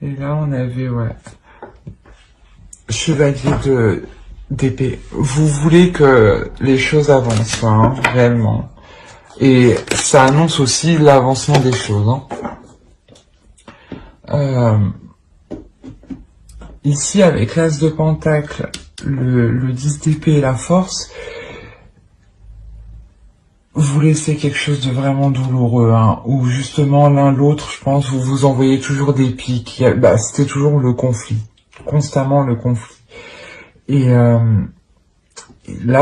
Et là, on avait, ouais, chevalier d'épée. Vous voulez que les choses avancent, hein, réellement. Et ça annonce aussi l'avancement des choses. Hein. Ici, avec l'As de Pentacle, le 10 d'épée et la force, vous laissez quelque chose de vraiment douloureux, hein, où justement l'un l'autre, je pense, vous vous envoyez toujours des pics. C'était toujours le conflit, constamment le conflit. Et là,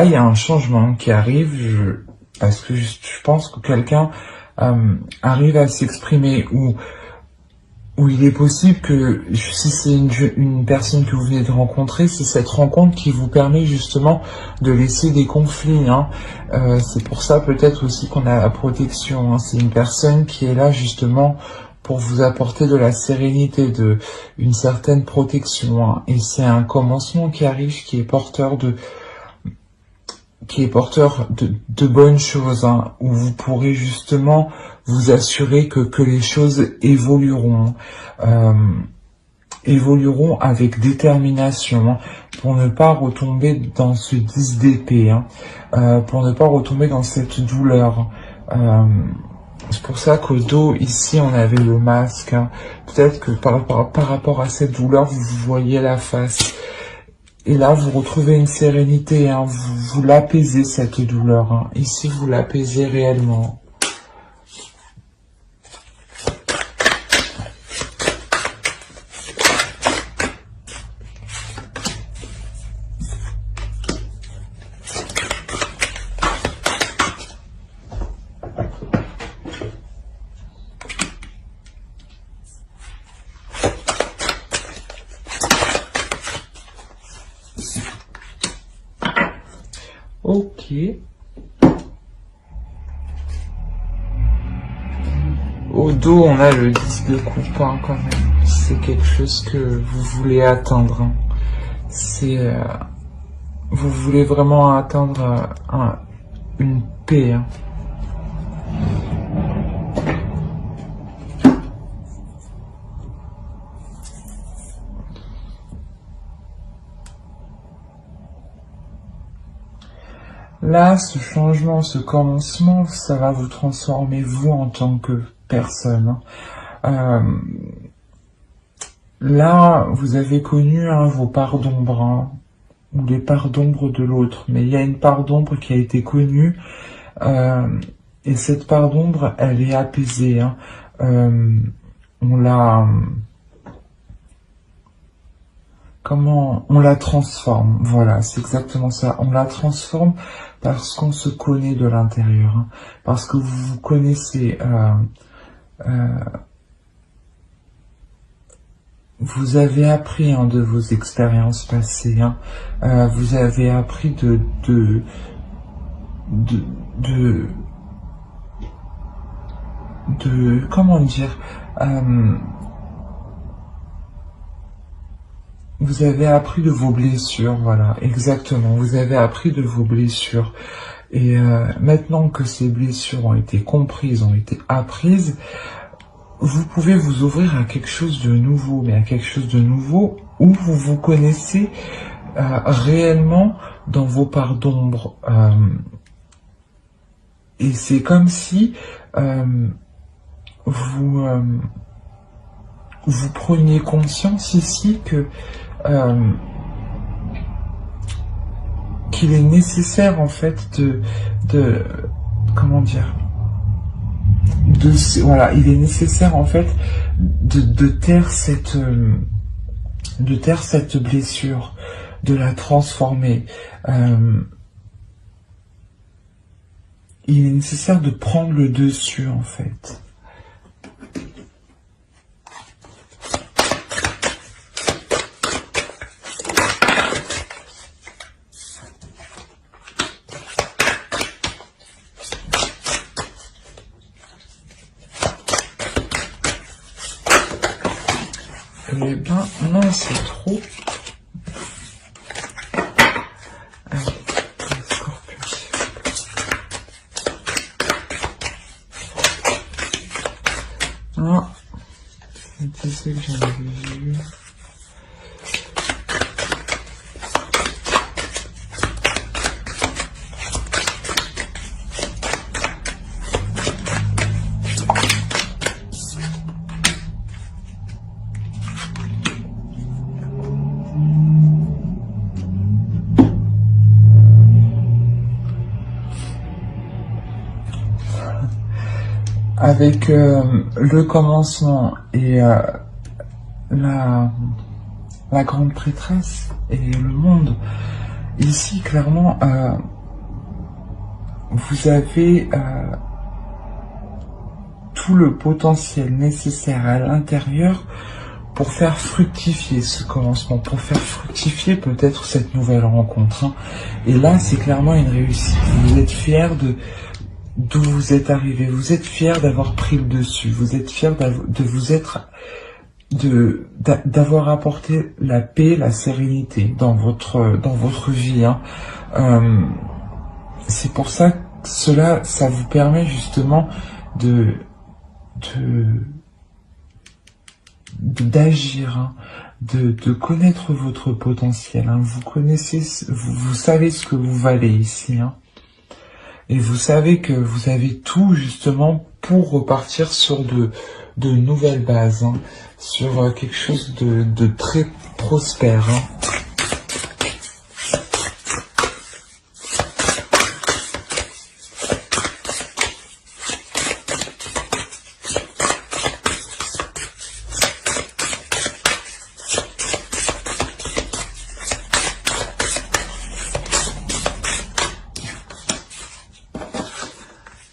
il y a un changement qui arrive, parce que je pense que quelqu'un arrive à s'exprimer, où il est possible que, si c'est une personne que vous venez de rencontrer, c'est cette rencontre qui vous permet justement de laisser des conflits. Hein. C'est pour ça peut-être aussi qu'on a la protection. Hein. C'est une personne qui est là justement pour vous apporter de la sérénité, une certaine protection. Hein. Et c'est un commencement qui arrive, qui est porteur de bonnes choses, hein, où vous pourrez justement vous assurer que les choses évolueront avec détermination, hein, pour ne pas retomber dans ce 10 d'épée, hein, pour ne pas retomber dans cette douleur. C'est pour ça qu'au dos, ici, on avait le masque. Hein. Peut-être que par rapport à cette douleur, vous voyez la face. Et là, vous retrouvez une sérénité, hein, vous l'apaisez, cette douleur. Hein. Ici, vous l'apaisez réellement. Ok. Au dos, on a le 10 de coupe, hein, quand même. C'est quelque chose que vous voulez atteindre. Hein. Vous voulez vraiment atteindre une paix. Hein. Là, ce changement, ce commencement, ça va vous transformer vous en tant que personne. Là, vous avez connu, hein, vos parts d'ombre, hein, ou les parts d'ombre de l'autre, mais il y a une part d'ombre qui a été connue, et cette part d'ombre, elle est apaisée. Hein. On la transforme, voilà, c'est exactement ça. On la transforme parce qu'on se connaît de l'intérieur, hein, parce que vous vous connaissez. Vous avez appris, hein, de vos expériences passées. Hein, vous avez appris comment dire. Vous avez appris de vos blessures, voilà, exactement. Vous avez appris de vos blessures. Et maintenant que ces blessures ont été comprises, ont été apprises, vous pouvez vous ouvrir à quelque chose de nouveau, mais à quelque chose de nouveau où vous vous connaissez réellement dans vos parts d'ombre. Et c'est comme si vous preniez conscience ici que qu'il est nécessaire en fait comment dire, voilà, il est nécessaire en fait de taire cette blessure, de la transformer. Il est nécessaire de prendre le dessus en fait. Eh ben, non, c'est trop. Qui c'est que j'en avais vu? Avec le commencement et la grande prêtresse et le monde, ici clairement vous avez tout le potentiel nécessaire à l'intérieur pour faire fructifier ce commencement, pour faire fructifier peut-être cette nouvelle rencontre, hein. Et là c'est clairement une réussite. Vous êtes fiers d'où vous êtes arrivé, vous êtes fiers d'avoir pris le dessus, vous êtes fiers d'avoir apporté la paix, la sérénité dans votre vie, hein. C'est pour ça que ça vous permet justement d'agir, hein, de connaître votre potentiel, hein. Vous savez ce que vous valez ici, hein. Et vous savez que vous avez tout justement pour repartir sur de nouvelles bases, hein, sur quelque chose de très prospère, hein.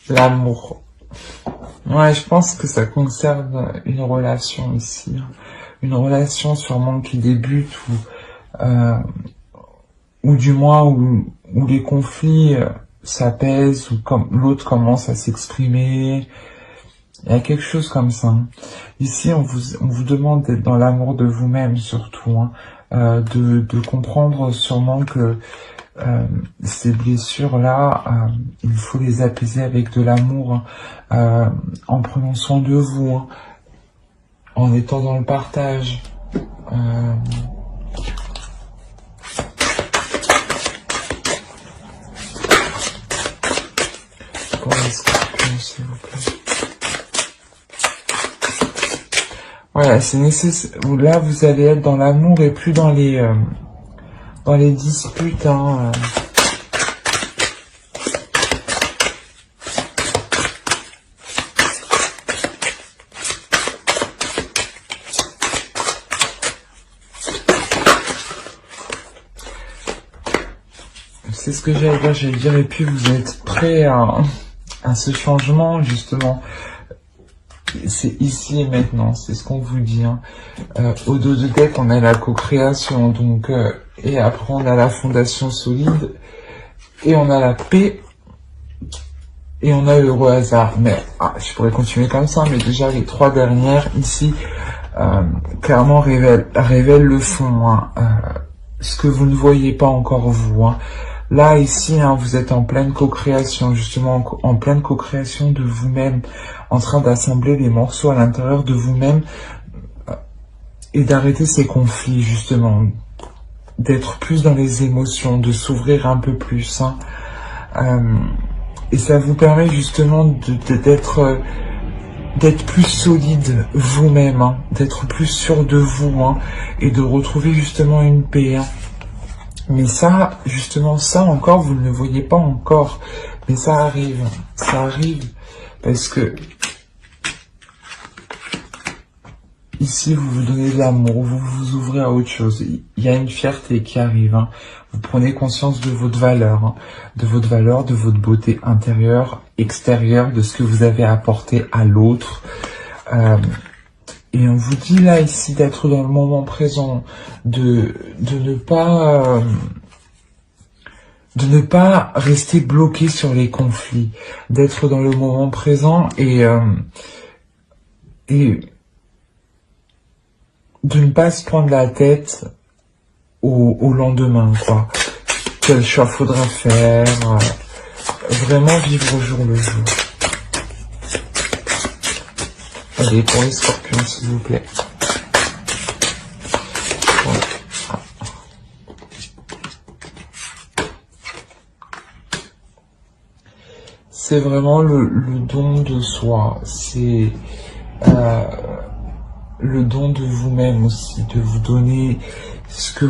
L'amour. Ouais, je pense que ça concerne une relation ici, hein. Une relation sûrement qui débute ou du moins où les conflits s'apaisent, ou comme l'autre commence à s'exprimer. Il y a quelque chose comme ça, hein. Ici, on vous demande d'être dans l'amour de vous-même surtout, hein, de comprendre sûrement que ces blessures-là, il faut les apaiser avec de l'amour, hein, en prenant soin de vous, hein, en étant dans le partage. Pour les scorpions, s'il vous plaît. Voilà, c'est nécessaire. Là, vous allez être dans l'amour et plus dans les disputes, hein. C'est ce que j'allais dire, et puis vous êtes prêts à ce changement, justement. C'est ici et maintenant, c'est ce qu'on vous dit, hein. Au dos de deck, on a la co-création, donc et après on a la fondation solide, et on a la paix, et on a l'heureux hasard. Mais je pourrais continuer comme ça, mais déjà les trois dernières ici, clairement révèlent le fond, hein, ce que vous ne voyez pas encore vous, hein. Là, ici, hein, vous êtes en pleine co-création, justement, en pleine co-création de vous-même, en train d'assembler les morceaux à l'intérieur de vous-même et d'arrêter ces conflits, justement, d'être plus dans les émotions, de s'ouvrir un peu plus, hein. Et ça vous permet justement d'être plus solide vous-même, hein, d'être plus sûr de vous, hein, et de retrouver justement une paix, hein. Mais ça, justement, ça encore, vous ne le voyez pas encore. Mais ça arrive, parce que ici, vous vous donnez de l'amour, vous vous ouvrez à autre chose. Il y a une fierté qui arrive, hein. Vous prenez conscience de votre valeur, hein, de votre beauté intérieure, extérieure, de ce que vous avez apporté à l'autre. Et on vous dit là, ici, d'être dans le moment présent, de ne pas rester bloqué sur les conflits, d'être dans le moment présent et de ne pas se prendre la tête au lendemain, quoi. Quel choix faudra faire, vraiment vivre au jour le jour. Allez, pour les scorpions, s'il vous plaît. C'est vraiment le don de soi, c'est le don de vous-même aussi, de vous donner ce que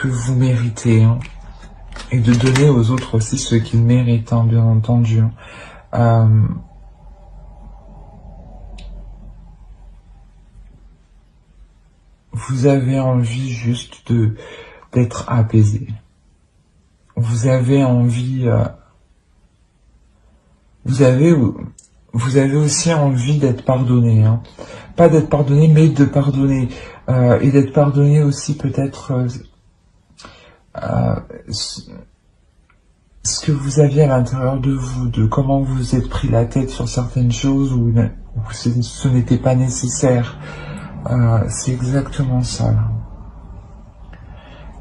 vous méritez, hein, et de donner aux autres aussi ce qu'ils méritent, hein, bien entendu. Vous avez envie juste d'être apaisé. Vous avez envie... Vous avez aussi envie d'être pardonné, hein. Pas d'être pardonné, mais de pardonner. Et d'être pardonné aussi peut-être ce que vous aviez à l'intérieur de vous, de comment vous vous êtes pris la tête sur certaines choses où ce n'était pas nécessaire. C'est exactement ça, là.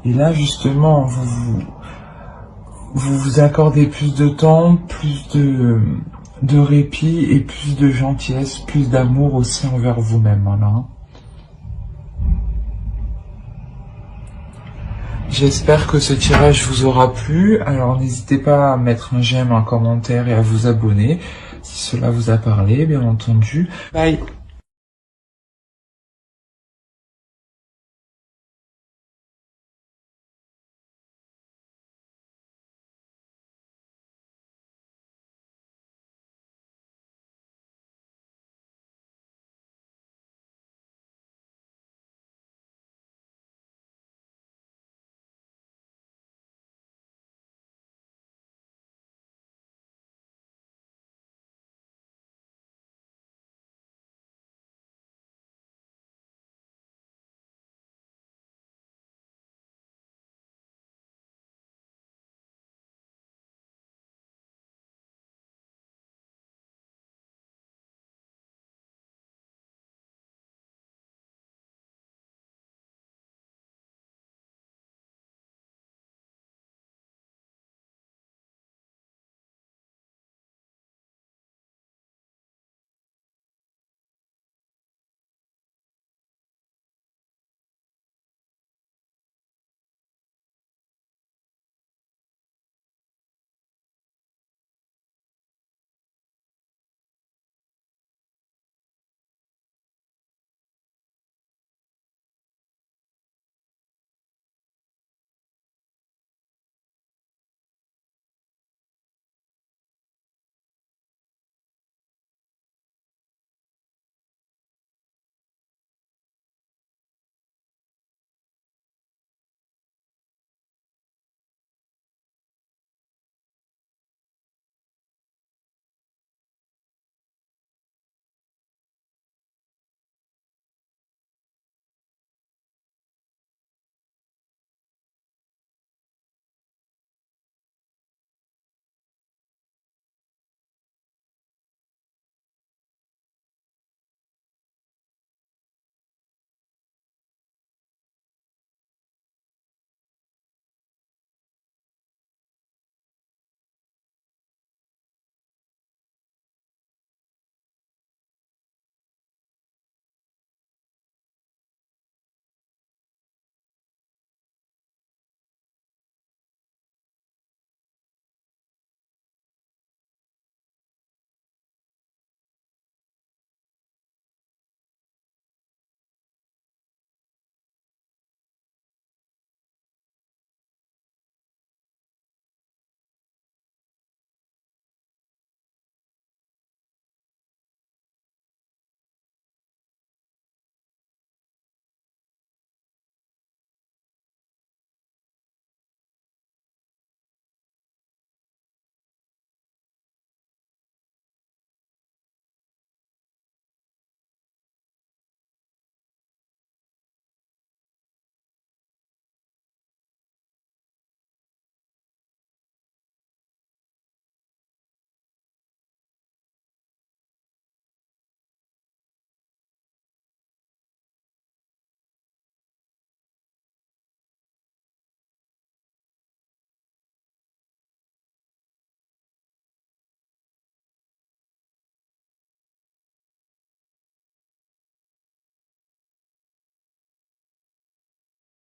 Et là, justement, vous vous accordez plus de temps, plus de répit et plus de gentillesse, plus d'amour aussi envers vous-même, voilà. J'espère que ce tirage vous aura plu. Alors n'hésitez pas à mettre un j'aime, un commentaire et à vous abonner si cela vous a parlé, bien entendu. Bye!